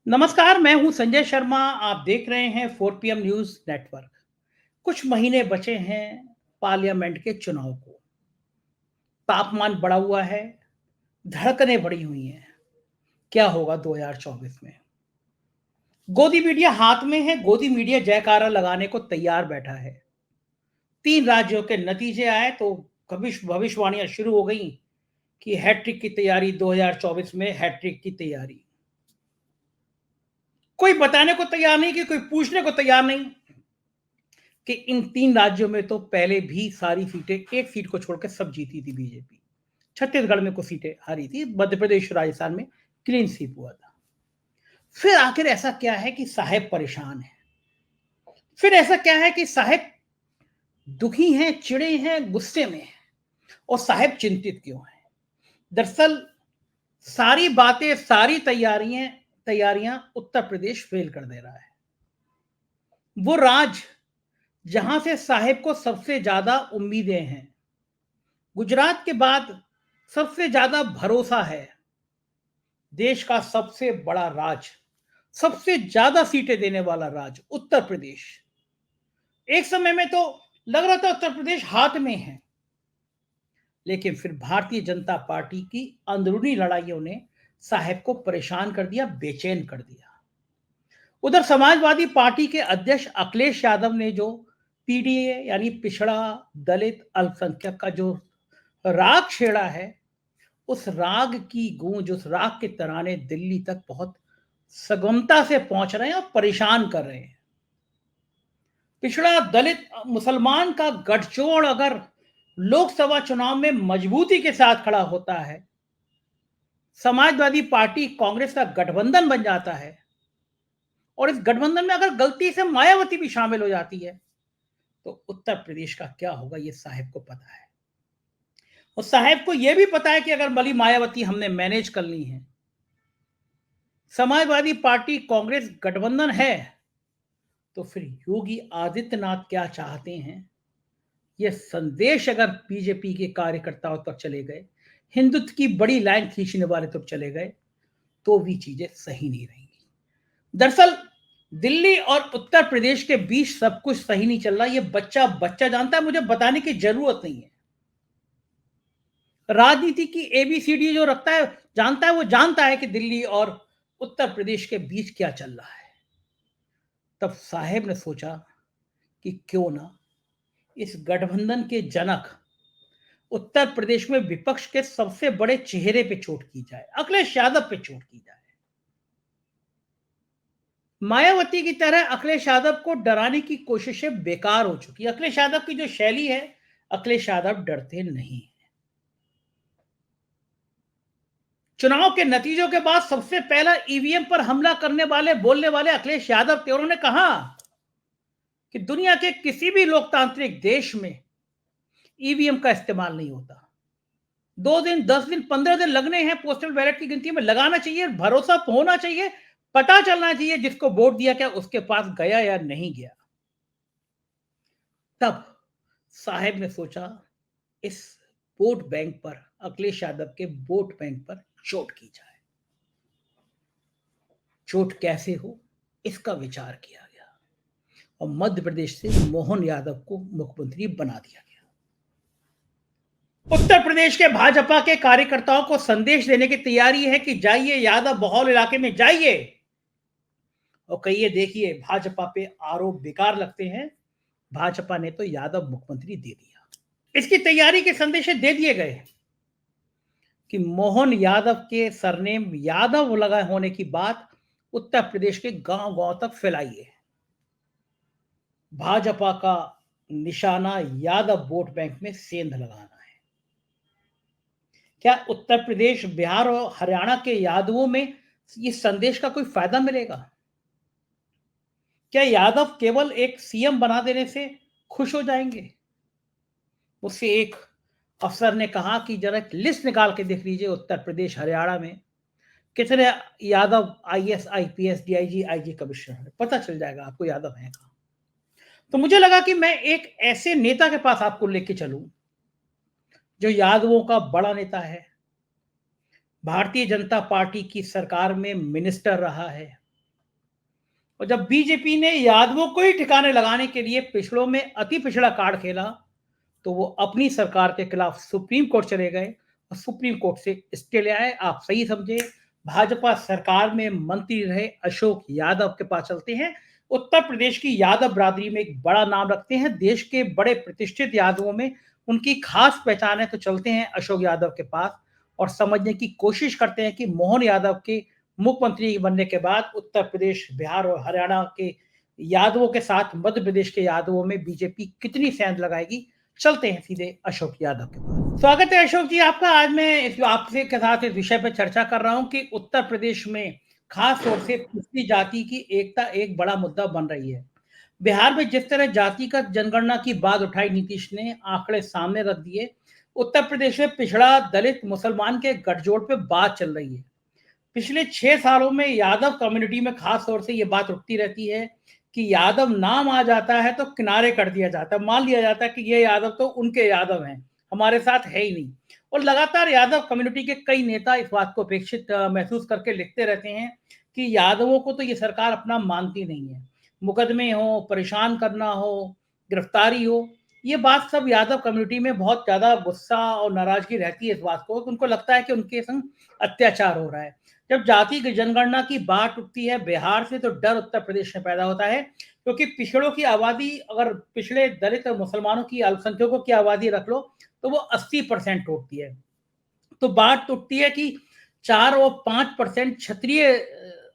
नमस्कार, मैं हूं संजय शर्मा। आप देख रहे हैं 4 PM न्यूज नेटवर्क। कुछ महीने बचे हैं पार्लियामेंट के चुनाव को। तापमान बढ़ा हुआ है, धड़कनें बढ़ी हुई हैं। क्या होगा 2024 में? गोदी मीडिया हाथ में है। गोदी मीडिया जयकारा लगाने को तैयार बैठा है। 3 राज्यों के नतीजे आए तो भविष्यवाणियां शुरू हो गई कि हैट्रिक की तैयारी, 2024 में हैट्रिक की तैयारी। कोई बताने को तैयार नहीं, कि कोई पूछने को तैयार नहीं कि इन 3 राज्यों में तो पहले भी सारी सीटें, एक सीट को छोड़कर सब जीती थी बीजेपी। छत्तीसगढ़ में कुछ सीटें हारी थी, मध्य प्रदेश राजस्थान में क्लीन स्वीप हुआ था। फिर आखिर ऐसा क्या है कि साहेब परेशान है? फिर ऐसा क्या है कि साहेब दुखी हैं, चिड़े हैं, गुस्से में हैं? और साहेब चिंतित क्यों हैं? दरअसल सारी बातें, सारी तैयारियां उत्तर प्रदेश फेल कर दे रहा है। वो राज्य जहां से साहेब को सबसे ज्यादा उम्मीदें हैं, गुजरात के बाद सबसे ज्यादा भरोसा है। देश का सबसे बड़ा राज्य, सबसे ज्यादा सीटें देने वाला राज्य उत्तर प्रदेश। एक समय में तो लग रहा था उत्तर प्रदेश हाथ में है, लेकिन फिर भारतीय जनता पार्टी की अंदरूनी लड़ाइयों ने साहेब को परेशान कर दिया, बेचैन कर दिया। उधर समाजवादी पार्टी के अध्यक्ष अखिलेश यादव ने जो पीडीए यानी पिछड़ा दलित अल्पसंख्यक का जो राग छेड़ा है, उस राग की गूंज, उस राग के तराने दिल्ली तक बहुत सगमता से पहुंच रहे हैं और परेशान कर रहे हैं। पिछड़ा दलित मुसलमान का गठजोड़ अगर लोकसभा चुनाव में मजबूती के साथ खड़ा होता है, समाजवादी पार्टी कांग्रेस का गठबंधन बन जाता है, और इस गठबंधन में अगर गलती से मायावती भी शामिल हो जाती है, तो उत्तर प्रदेश का क्या होगा ये साहेब को पता है। और साहेब को यह भी पता है कि अगर मली मायावती हमने मैनेज कर ली है, समाजवादी पार्टी कांग्रेस गठबंधन है, तो फिर योगी आदित्यनाथ क्या चाहते हैं, यह संदेश अगर बीजेपी के कार्यकर्ताओं तक चले गए, हिंदुत्व की बड़ी लाइन खींचने वाले तक चले गए, तो भी चीजें सही नहीं रहेंगी। दरअसल दिल्ली और उत्तर प्रदेश के बीच सब कुछ सही नहीं चल रहा, यह बच्चा बच्चा जानता है, मुझे बताने की जरूरत नहीं है। राजनीति की एबीसीडी जो रखता है, जानता है, वो जानता है कि दिल्ली और उत्तर प्रदेश के बीच क्या चल रहा है। तब साहेब ने सोचा कि क्यों ना इस गठबंधन के जनक, उत्तर प्रदेश में विपक्ष के सबसे बड़े चेहरे पे चोट की जाए, अखिलेश यादव पे चोट की जाए। मायावती की तरह अखिलेश यादव को डराने की कोशिशें बेकार हो चुकी। अखिलेश यादव की जो शैली है, अखिलेश यादव डरते नहीं। चुनाव के नतीजों के बाद सबसे पहला ईवीएम पर हमला करने वाले, बोलने वाले अखिलेश यादव थे। उन्होंने कहा कि दुनिया के किसी भी लोकतांत्रिक देश में ईवीएम का इस्तेमाल नहीं होता। 2 दिन, 10 दिन, 15 दिन लगने हैं पोस्टल बैलेट की गिनती में। लगाना चाहिए, भरोसा होना चाहिए, पता चलना चाहिए जिसको वोट दिया क्या उसके पास गया या नहीं गया। तब साहेब ने सोचा इस वोट बैंक पर, अखिलेश यादव के वोट बैंक पर चोट की जाए। चोट कैसे हो, इसका विचार किया गया और मध्य प्रदेश से मोहन यादव को मुख्यमंत्री बना दिया गया। उत्तर प्रदेश के भाजपा के कार्यकर्ताओं को संदेश देने की तैयारी है कि जाइए यादव बहुल इलाके में जाइए और कहिए, देखिए भाजपा पे आरोप बेकार लगते हैं, भाजपा ने तो यादव मुख्यमंत्री दे दिया। इसकी तैयारी के संदेश दे दिए गए कि मोहन यादव के सरनेम यादव लगा होने की बात उत्तर प्रदेश के गांव गांव तक फैलाइए। भाजपा का निशाना यादव वोट बैंक में सेंध लगाना है। क्या उत्तर प्रदेश, बिहार और हरियाणा के यादवों में इस संदेश का कोई फायदा मिलेगा? क्या यादव केवल एक सीएम बना देने से खुश हो जाएंगे? उससे एक अफसर ने कहा कि जरा एक लिस्ट निकाल के देख लीजिए उत्तर प्रदेश, हरियाणा में कितने Yadav IAS, IPS, DIG, IG commissioner, पता चल जाएगा आपको यादव है कहां। तो मुझे लगा कि मैं एक ऐसे नेता के पास आपको लेके चलूं जो यादवों का बड़ा नेता है, भारतीय जनता पार्टी की सरकार में मिनिस्टर रहा है, और जब बीजेपी ने यादवों को ही ठिकाने लगाने के लिए पिछड़ों में अति पिछड़ा कार्ड खेला, तो वो अपनी सरकार के खिलाफ सुप्रीम कोर्ट चले गए और सुप्रीम कोर्ट से स्टे ले आए। आप सही समझे, भाजपा सरकार में मंत्री रहे अशोक यादव के पास चलते हैं। उत्तर प्रदेश की यादव बरादरी में एक बड़ा नाम रखते हैं, देश के बड़े प्रतिष्ठित यादवों में उनकी खास पहचान है, तो चलते हैं अशोक यादव के पास और समझने की कोशिश करते हैं कि मोहन यादव के मुख्यमंत्री बनने के बाद उत्तर प्रदेश, बिहार और हरियाणा के यादवों के साथ मध्य प्रदेश के यादवों में बीजेपी कितनी सेंध लगाएगी। चलते हैं सीधे अशोक यादव के पास। स्वागत है अशोक जी आपका। आज मैं आपसे के साथ इस विषय पर चर्चा कर रहा हूं कि उत्तर प्रदेश में खास तौर से पिछड़ी जाति की एकता एक बड़ा मुद्दा बन रही है। बिहार में जिस तरह जातिगत जनगणना की बात उठाई नीतीश ने, आंकड़े सामने रख दिए, उत्तर प्रदेश में पिछड़ा दलित मुसलमान के गठजोड़ पे बात चल रही है। पिछले 6 सालों में यादव कम्युनिटी में खास तौर से ये बात उठती रहती है कि यादव नाम आ जाता है तो किनारे कर दिया जाता है, मान लिया जाता है कि ये यादव तो उनके यादव हैं, हमारे साथ है ही नहीं। और लगातार यादव कम्युनिटी के कई नेता इस बात को अपेक्षित महसूस करके लिखते रहते हैं कि यादवों को तो ये सरकार अपना मानती नहीं है। मुकदमे हो, परेशान करना हो, गिरफ्तारी हो, ये बात सब यादव कम्युनिटी में बहुत ज्यादा गुस्सा और नाराजगी रहती है इस बात को। उनको लगता है कि उनके संग अत्याचार हो रहा है। जब जाति की जनगणना की बात उठती है बिहार से, तो डर उत्तर प्रदेश में पैदा होता है, क्योंकि पिछड़ों की आबादी, अगर पिछड़े दलित और मुसलमानों की अल्पसंख्यकों की आबादी रख लो तो वो 80% उठती है। तो बात उठती है कि 4 और 5% क्षत्रिय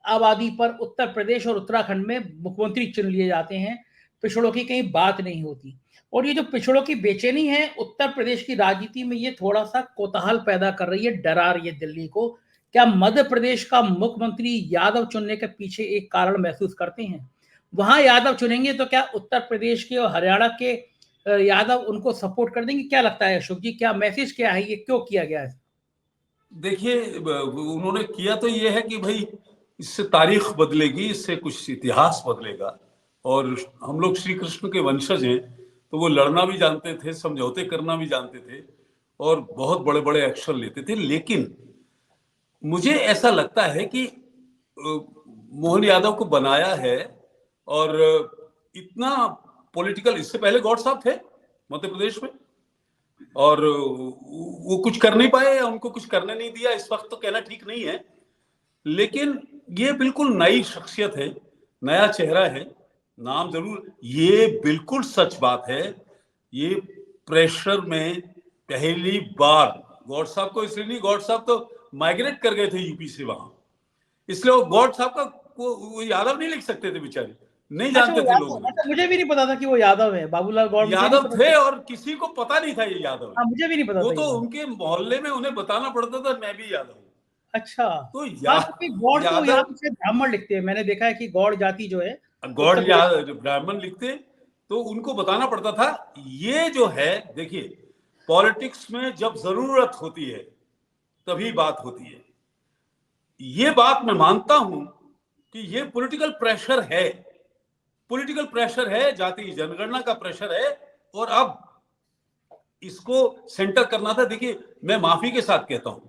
आबादी पर उत्तर प्रदेश और उत्तराखंड में मुख्यमंत्री चुन लिए जाते हैं। पिछड़ों की कहीं बात नहीं होती। और ये जो पिछड़ों की बेचैनी है उत्तर प्रदेश की राजनीति में, ये थोड़ा सा कोताहल पैदा कर रही है, डरा रही है दिल्ली को। क्या मध्य प्रदेश का मुख्यमंत्री यादव चुनने के पीछे एक कारण महसूस करते हैं? वहां यादव चुनेंगे तो क्या उत्तर प्रदेश के और हरियाणा के यादव उनको सपोर्ट कर देंगे? क्या लगता है अशोक जी, क्या मैसेज क्या है, ये क्यों किया गया है? देखिए, उन्होंने किया तो ये है कि भाई इससे तारीख बदलेगी, इससे कुछ इतिहास बदलेगा। और हम लोग श्री कृष्ण के वंशज हैं, तो वो लड़ना भी जानते थे, समझौते करना भी जानते थे और बहुत बड़े बड़े एक्शन लेते थे। लेकिन मुझे ऐसा लगता है कि मोहन यादव को बनाया है और इतना पॉलिटिकल, इससे पहले गौड़ साहब थे मध्य प्रदेश में और वो कुछ कर नहीं पाए या उनको कुछ करने नहीं दिया, इस वक्त तो कहना ठीक नहीं है। लेकिन ये बिल्कुल नई शख्सियत है, नया चेहरा है। नाम जरूर, ये बिल्कुल सच बात है, ये प्रेशर में पहली बार गौड़ साहब को, इसलिए नहीं, गौड़ साहब तो माइग्रेट कर गए थे यूपी से वहां, इसलिए वो गौड़ साहब का वो यादव नहीं लिख सकते थे बेचारे, नहीं अच्छा, जानते वो थे यादव, लोग। अच्छा मुझे भी नहीं पता था कि वो यादव है। बाबूलाल गौड़ मुझे नहीं यादव पता थे था। और किसी को पता नहीं था ये यादव है। हाँ, मुझे भी नहीं पता वो था ये तो बात। उनके मोहल्ले में उन्हें बताना पड़ता था मैं भी यादव हूँ। अच्छा। तो हाँ, क्योंकि गौड़ तो यहाँ यादव, पे ब्राह्मण लिखते हैं, मैंने देखा है कि गौड़ जाति जो है गौड़ उत्तर प्रदेश। ब्राह्मण लिखते, तो उनको बताना पड़ता था। ये जो है, देखिए, पॉलिटिक्स में जब जरूरत होती है तभी बात होती है। ये बात मैं मानता हूं कि ये पॉलिटिकल प्रेशर है, पॉलिटिकल प्रेशर है, जाति जनगणना का प्रेशर है और अब इसको सेंटर करना था। देखिए, मैं माफी के साथ कहता हूं,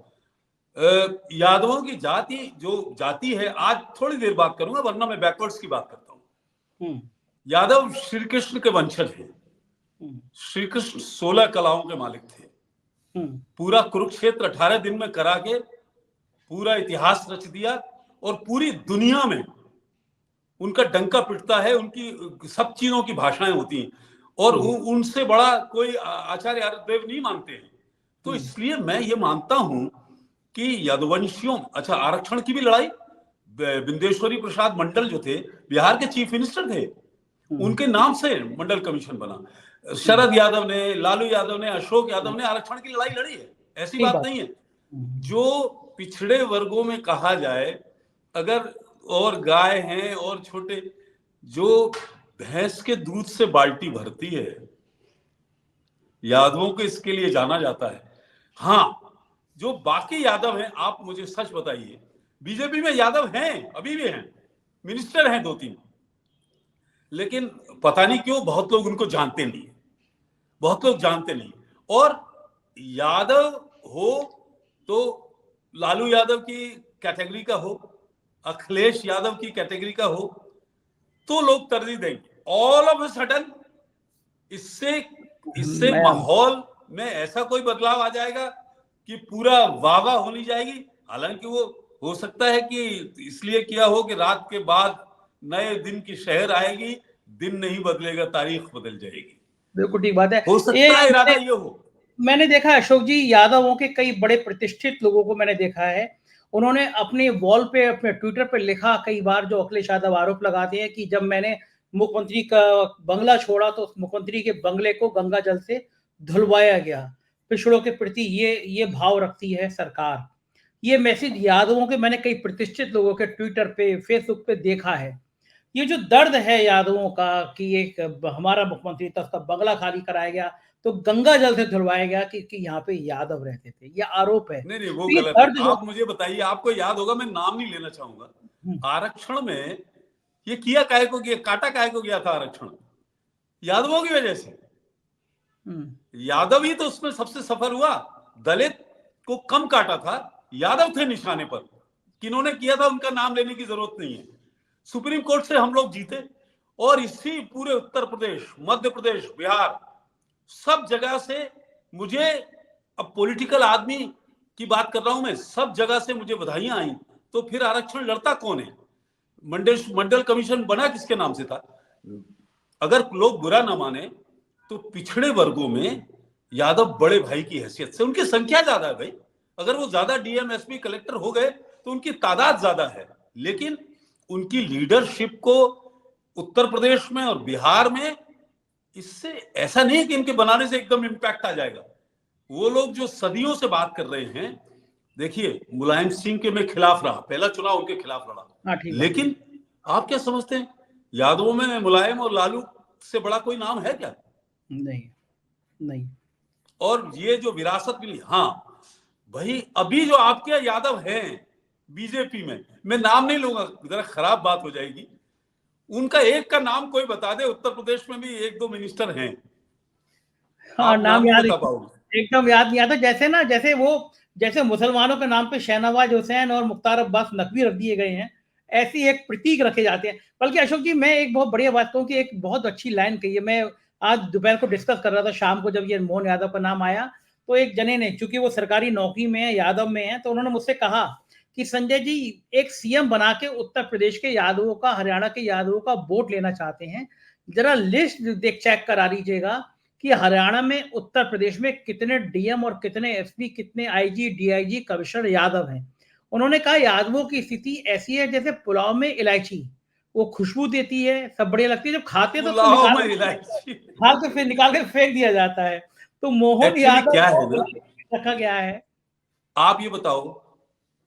यादवों की जाति जो जाति है, आज थोड़ी देर बात करूंगा वरना मैं बैकवर्ड्स की बात करता हूं। यादव श्री कृष्ण के वंशज हैं। श्री कृष्ण 16 कलाओं के मालिक थे। पूरा कुरुक्षेत्र 18 दिन में करा के पूरा इतिहास रच दिया और पूरी दुनिया में उनका डंका पिटता है, उनकी सब चीजों की भाषाएं होती हैं और उनसे बड़ा कोई आचार्य आर्यदेव नहीं मानते हैं। तो इसलिए मैं ये मानता हूं कि यदुवंशियों, अच्छा, आरक्षण की भी लड़ाई, बिंदेश्वरी प्रसाद मंडल जो थे बिहार के चीफ मिनिस्टर थे, उनके नाम से मंडल कमीशन बना। शरद यादव ने, लालू यादव ने, अशोक यादव ने आरक्षण की लड़ाई लड़ी है, ऐसी बात नहीं है। जो पिछड़े वर्गों में कहा जाए, अगर और गाय हैं और छोटे, जो भैंस के दूध से बाल्टी भरती है, यादवों को इसके लिए जाना जाता है। हाँ, जो बाकी यादव हैं, आप मुझे सच बताइए, बीजेपी में यादव हैं, अभी भी हैं, मिनिस्टर हैं 2-3, लेकिन पता नहीं क्यों बहुत लोग उनको जानते नहीं, बहुत लोग जानते नहीं। और यादव हो तो लालू यादव की कैटेगरी का हो, अखिलेश यादव की कैटेगरी का हो, तो लोग तरजीह देंगे। ऑल ऑफ ए सडन इससे मैं माहौल में ऐसा कोई बदलाव आ जाएगा कि पूरा वाह वाह होनी जाएगी। हालांकि वो हो सकता है कि इसलिए किया हो कि रात के बाद नए दिन की शहर आएगी, दिन नहीं बदलेगा, तारीख बदल जाएगी। बिल्कुल ठीक बात है। हो सकता है इरादा ये हो। मैंने देखा अशोक जी, यादवों के कई बड़े प्रतिष्ठित लोगों को मैंने देखा है, उन्होंने अपने वॉल पे, अपने ट्विटर पे लिखा कई बार, जो अखिलेश यादव आरोप लगाते हैं कि जब मैंने मुख्यमंत्री का बंगला छोड़ा तो मुख्यमंत्री के बंगले को गंगा जल से धुलवाया गया। पिछड़ों के प्रति ये भाव रखती है सरकार। ये मैसेज यादवों के मैंने कई प्रतिष्ठित लोगों के ट्विटर पे, फेसबुक पे देखा है। ये जो दर्द है यादवों का कि एक हमारा मुख्यमंत्री था, उसका बंगला खाली कराया गया तो गंगा जल से धुलवाया गया कि यहाँ पे यादव रहते थे, ये आरोप है। नहीं वो तो ये गलत है। दर्द जो आप मुझे बताइए, आपको याद होगा, मैं नाम नहीं लेना चाहूंगा, आरक्षण में ये किया काहे को गया, काटा काहे को गया था आरक्षण? यादवों की वजह से। यादव ही तो उसमें सबसे सफल हुआ। दलित को कम काटा था, यादव थे निशाने पर। किन्होंने किया था उनका नाम लेने की जरूरत नहीं है। सुप्रीम कोर्ट से हम लोग जीते, और इसी पूरे उत्तर प्रदेश, मध्य प्रदेश, बिहार, सब जगह से मुझे, अब पॉलिटिकल आदमी की बात कर रहा हूं मैं, सब जगह से मुझे बधाइयां आई। तो फिर आरक्षण लड़ता कौन है? मंडल कमीशन बना किसके नाम से था? अगर लोग बुरा ना माने तो पिछड़े वर्गों में यादव बड़े भाई की हैसियत से, उनकी संख्या ज्यादा है भाई। अगर वो ज्यादा डीएम, एसपी, कलेक्टर हो गए तो उनकी तादाद ज्यादा है, लेकिन उनकी लीडरशिप को उत्तर प्रदेश में और बिहार में, इससे ऐसा नहीं है कि इनके बनाने से एकदम इम्पैक्ट आ जाएगा। वो लोग जो सदियों से बात कर रहे हैं, देखिए मुलायम सिंह के मैं खिलाफ रहा, पहला चुनाव उनके खिलाफ लड़ा, लेकिन आप क्या समझते हैं, यादवों में मुलायम और लालू से बड़ा कोई नाम है क्या? नहीं। और ये जो विरासत मिली, हाँ भाई, अभी जो आपके यादव हैं बीजेपी में, मैं नाम नहीं लूंगा, जरा खराब बात हो जाएगी, उनका एक का नाम कोई बता दे। उत्तर प्रदेश में भी 1-2 मिनिस्टर हैं, हाँ, नाम याद बता पाओगे? एकदम याद नहीं आता। जैसे मुसलमानों के नाम पे शहनवाज हुसैन और मुख्तार अब्बास नकवी रख दिए गए हैं, ऐसी एक प्रतीक रखे जाते हैं। बल्कि अशोक जी, मैं एक बहुत बढ़िया बात कहूँ कि एक बहुत अच्छी लाइन कही है। मैं आज दोपहर को डिस्कस कर रहा था, शाम को जब ये मोहन यादव का नाम आया तो एक जने ने, चूंकि वो सरकारी नौकरी में है, यादव में है, तो उन्होंने मुझसे कहा कि संजय जी, एक सीएम बना के उत्तर प्रदेश के यादवों का, हरियाणा के यादवों का वोट लेना चाहते हैं, जरा लिस्ट चेक करा लीजिएगा कि हरियाणा में, उत्तर प्रदेश में कितने डीएम और कितने एसपी, कितने आईजी, डीआईजी, कमिश्नर यादव हैं। उन्होंने कहा यादवों की स्थिति ऐसी है जैसे पुलाव में इलायची, वो खुशबू देती है, सब बढ़िया लगती है, जब खाते तो हाथ से फिर निकाल के फेंक दिया जाता है। तो मोहन यादव क्या है ना, रखा गया है। आप ये बताओ,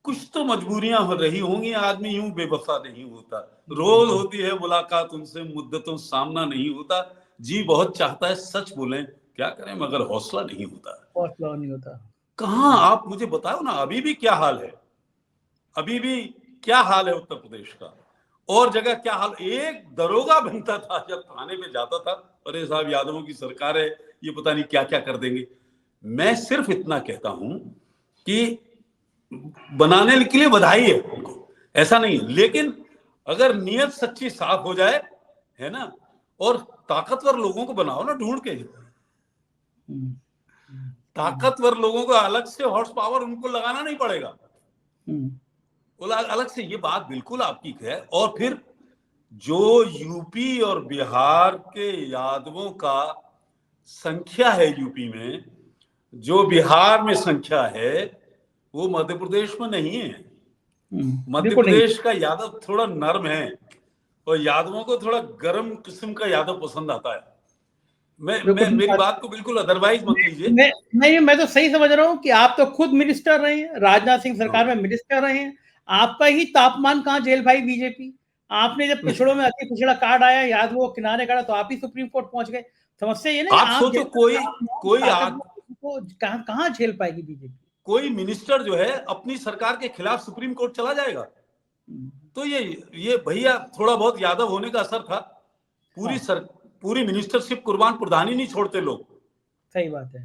कुछ तो मजबूरियां हो रही होंगी, आदमी यूं बेवफा नहीं होता। रोज होती है मुलाकात उनसे, मुद्दतों सामना नहीं होता, जी बहुत चाहता है सच बोलें, क्या करें मगर हौसला नहीं होता। कहाँ, आप मुझे बताओ ना, अभी भी क्या हाल है? अभी भी क्या हाल है उत्तर प्रदेश का? और जगह क्या हाल? एक दरोगा बनता था जब थाने में जाता था, अरे साहब यादवों की सरकार है, ये पता नहीं क्या क्या कर देंगे। मैं सिर्फ इतना कहता हूं कि बनाने के लिए बधाई है उनको, ऐसा नहीं, लेकिन अगर नियत सच्ची साफ हो जाए, है ना, और ताकतवर लोगों को बनाओ ना ढूंढ के, ताकतवर लोगों को अलग से हॉर्स पावर उनको लगाना नहीं पड़ेगा, अलग से। ये बात बिल्कुल आपकी है। और फिर जो यूपी और बिहार के यादवों का संख्या है, यूपी में जो बिहार में संख्या है, वो मध्य प्रदेश में नहीं है। मध्य प्रदेश का यादव थोड़ा नर्म है, और यादवों को थोड़ा गर्म किस्म का यादव पसंद आता है। मेरी बात को बिल्कुल अदरवाइज मत लीजिए। नहीं, मैं तो सही समझ रहा हूँ कि आप तो खुद मिनिस्टर रहे हैं, राजनाथ सिंह सरकार में मिनिस्टर रहे हैं, आपका ही तापमान कहाँ झेल भाई बीजेपी। आपने जब पिछड़ों में अति पिछड़ा कार्ड आया, यादवों को किनारे करा, तो आप ही सुप्रीम कोर्ट पहुंच गए। समस्या ये नहीं, आप सोचो, कोई कहाँ झेल पाएगी बीजेपी? पूरी मिनिस्टर जो है अपनी सरकार के खिलाफ सुप्रीम कोर्ट चला जाएगा। तो ये भैया थोड़ा बहुत यादव होने का असर था। पूरी मिनिस्टरशिप कुर्बान, प्रधान ही नहीं छोड़ते लोग। सही बात है,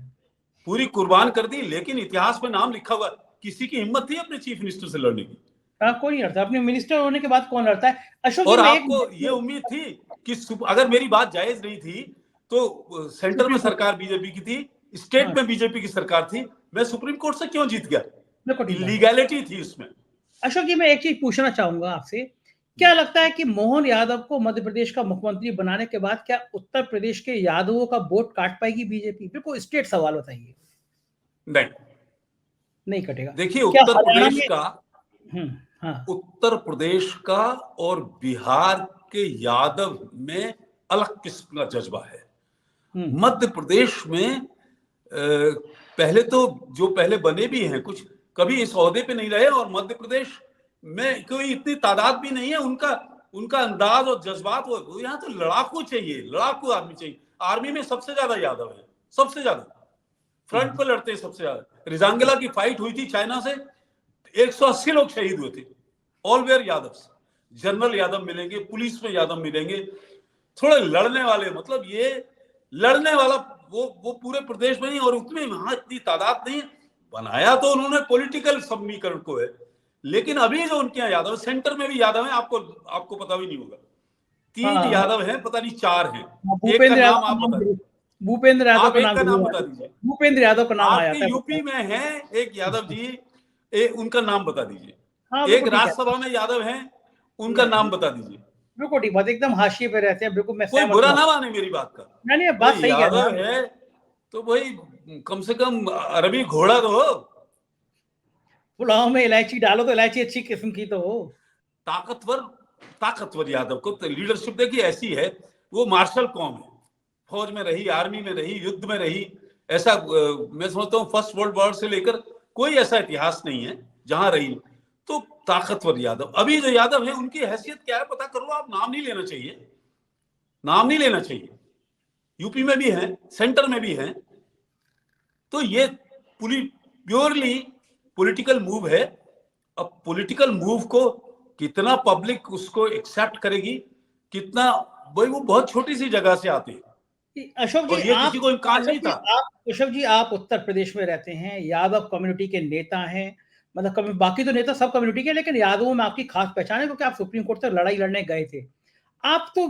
पूरी कुर्बान कर दी, लेकिन इतिहास में नाम लिखा हुआ। किसी की हिम्मत थी अपने चीफ मिनिस्टर से लड़ने की? कोई नहीं लड़ता, अपने मिनिस्टर होने के बाद कौन लड़ता है? अशोक जी, और मैं आपको ये उम्मीद थी कि अगर मेरी बात जायज नहीं थी तो सेंटर में सरकार बीजेपी की थी, स्टेट में बीजेपी की सरकार थी, मैं सुप्रीम कोर्ट से क्यों जीत गया? इलीगैलिटी थी उसमें। अशोक जी, मैं एक चीज पूछना चाहूंगा आपसे, क्या लगता है कि मोहन यादव को मध्य प्रदेश का मुख्यमंत्री बनाने के बाद क्या उत्तर प्रदेश के यादवों का वोट काट पाएगी बीजेपी? बिल्कुल स्ट्रेट सवाल बताइए। नहीं, नहीं कटेगा। देखिए क्या उत्तर हरियाणा प्रदेश में? का, हाँ, उत्तर प्रदेश का और बिहार के यादव में अलग किस्म का जज्बा है। मध्य प्रदेश में पहले तो जो पहले बने भी हैं कुछ, कभी इस ओहदे पे नहीं रहे, और मध्य प्रदेश में कोई इतनी तादाद भी नहीं है। उनका अंदाज और जज्बात, वो यहाँ तो लड़ाकू चाहिए, लड़ाकू आदमी चाहिए। आर्मी में सबसे ज्यादा यादव है, सबसे ज्यादा फ्रंट पर लड़ते हैं सबसे ज्यादा। रिजांगला की फाइट हुई थी चाइना से, 180 लोग शहीद हुए थे, all were Yadav. General Yadav मिलेंगे, पुलिस में यादव मिलेंगे, थोड़े लड़ने वाले, मतलब ये लड़ने वाला वो पूरे प्रदेश में नहीं, और उतने वहां इतनी तादाद नहीं। बनाया तो उन्होंने पॉलिटिकल समीकरण को है, लेकिन अभी जो उनके यहाँ यादव, सेंटर में भी यादव है, आपको पता भी नहीं होगा। 3 यादव हैं, पता नहीं 4 हैं। एक का भूपेंद्र नाम यादव आप बता दीजिए। भूपेंद्र यादव आप का एक नाम का नाम जरूर बता आया। दीजिए। भूपेंद्र यादव का नाम आया आपके था। यूपी में है एक यादव जी, उनका नाम बता दीजिए। हाँ, एक बिल्कुल ठीक है। राज्यसभा में यादव हैं, उनका नाम बता दीजिए। बिल्कुल ठीक बात, एकदम हाशिए पे रहते हैं, बिल्कुल मैं कोई सहमत बुरा हूँ। ना माने मेरी बात का। नहीं, बात कोई सही कह रहे यादव हैं। है तो भाई कम से कम अरबी घोड़ा तो हो, पुलाव में इलायची डालो तो इलायची अच्छी किस्म की तो हो। ताकतवर यादव को तो लीडरशिप देखिए ऐसी है, वो मार्शल कौम है, फौज में रही, आर्मी में रही, युद्ध में रही। ऐसा मैं समझता हूँ फर्स्ट वर्ल्ड वॉर से लेकर कोई ऐसा इतिहास नहीं है जहां रही। तो ताकतवर यादव, अभी जो यादव है उनकी हैसियत क्या है पता करो आप। नाम नहीं लेना चाहिए, नाम नहीं लेना चाहिए। यूपी में भी है, सेंटर में भी है। तो ये प्योरली पॉलिटिकल मूव है। अब पॉलिटिकल मूव को कितना पब्लिक उसको एक्सेप्ट करेगी, कितना, भाई वो बहुत छोटी सी जगह से आते हैं, अशोक जी, और ये किसी को इम्कान नहीं था। अशोक जी, आप उत्तर प्रदेश में रहते हैं, यादव कम्युनिटी के नेता हैं, मतलब बाकी तो नेता सब कम्युनिटी के, लेकिन यादवों में आपकी खास पहचान है क्योंकि आप सुप्रीम कोर्ट तक लड़ाई लड़ने गए थे। आप तो,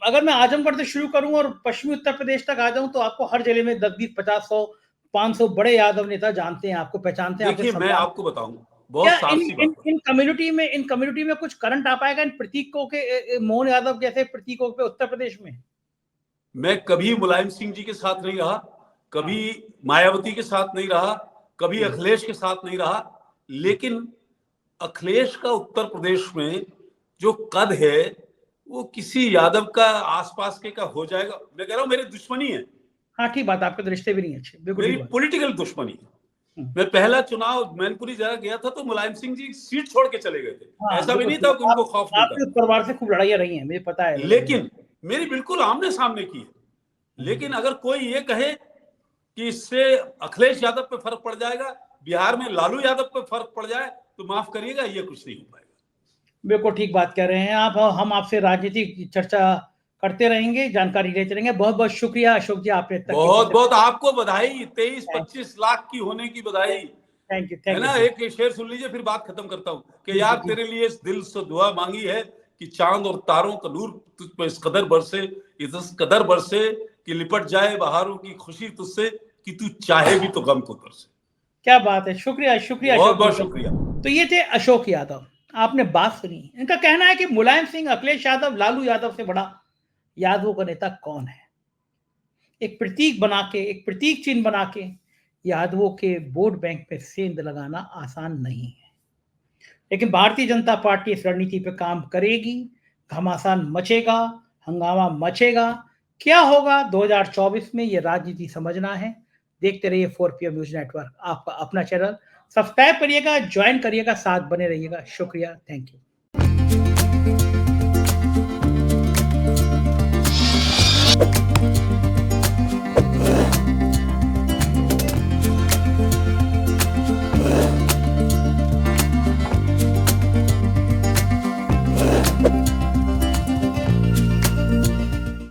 अगर मैं आजमगढ़ से शुरू करूं और पश्चिमी उत्तर प्रदेश तक आ जाऊं तो आपको हर जिले में 10, 20, 50, 100, 500 बड़े यादव नेता जानते हैं, आपको पहचानते हैं, आपसे देखिए मैं सम्मान। आपको बताऊं, क्या बहुत साफ सी बात है। इन कम्युनिटी में कुछ करंट आ पाएगा इन प्रतीकों के, मोहन यादव जैसे प्रतीकों पे उत्तर प्रदेश में? मैं कभी मुलायम सिंह जी के साथ नहीं रहा, कभी मायावती के साथ नहीं रहा, कभी अखिलेश के साथ नहीं रहा, लेकिन अखिलेश का उत्तर प्रदेश में जो कद है वो किसी यादव का आसपास के का हो जाएगा। मैं कह रहा हूं मेरी दुश्मनी है। हाँ, ठीक बात, आपके तो रिश्ते भी नहीं अच्छे, बिल्कुल मेरी ठीक बात। पॉलिटिकल दुश्मनी है। मैं पहला चुनाव मैनपुरी जगह गया था तो मुलायम सिंह जी सीट छोड़ के चले गए थे। हाँ, ऐसा भी नहीं था कि उनको खौफ नहीं आपके था, परिवार से खूब लड़ाइयाँ रही हैं, मुझे पता है। लेकिन मेरी बिल्कुल आमने सामने की है। लेकिन अगर कोई ये कहे कि इससे अखिलेश यादव पे फर्क पड़ जाएगा, बिहार में लालू यादव पे फर्क पड़ जाए, तो माफ करिएगा, ये कुछ नहीं हो पाएगा। बिल्कुल ठीक बात कह रहे हैं आप। हम आपसे राजनीतिक चर्चा करते रहेंगे, जानकारी लेते रहेंगे। बहुत बहुत शुक्रिया अशोक जी, आपने तक बहुत बहुत आपको बधाई, 23-25 लाख की होने की बधाई थैंक यू, है ना। थैंक एक शेर सुन लीजिए फिर बात खत्म करता हूं कि यार तेरे लिए इस दिल से दुआ मांगी है कि चांद और तारों का नूर तुझ पर इस कदर बरसे, इस कदर बरसे कि लिपट जाए बहारों की खुशी तुझसे, कि तू चाहे भी तो गम को तरसे। क्या बात है, शुक्रिया शुक्रिया बहुत अशोक बहुत जी। शुक्रिया। तो ये थे अशोक यादव, आपने बात सुनी। इनका कहना है कि मुलायम सिंह, अखिलेश यादव, लालू यादव से बड़ा यादवों का नेता कौन है। एक प्रतीक बना के, एक प्रतीक चिन्ह बना के यादवों के वोट बैंक पे सेंध लगाना आसान नहीं है, लेकिन भारतीय जनता पार्टी इस रणनीति पे काम करेगी। घमासान मचेगा, हंगामा मचेगा। क्या होगा 2024 में, ये राजनीति समझना है। देखते रहिए 4PM न्यूज नेटवर्क, आपका अपना चैनल। सब्सक्राइब करिएगा, ज्वाइन करिएगा, साथ बने रहिएगा। शुक्रिया, थैंक यू।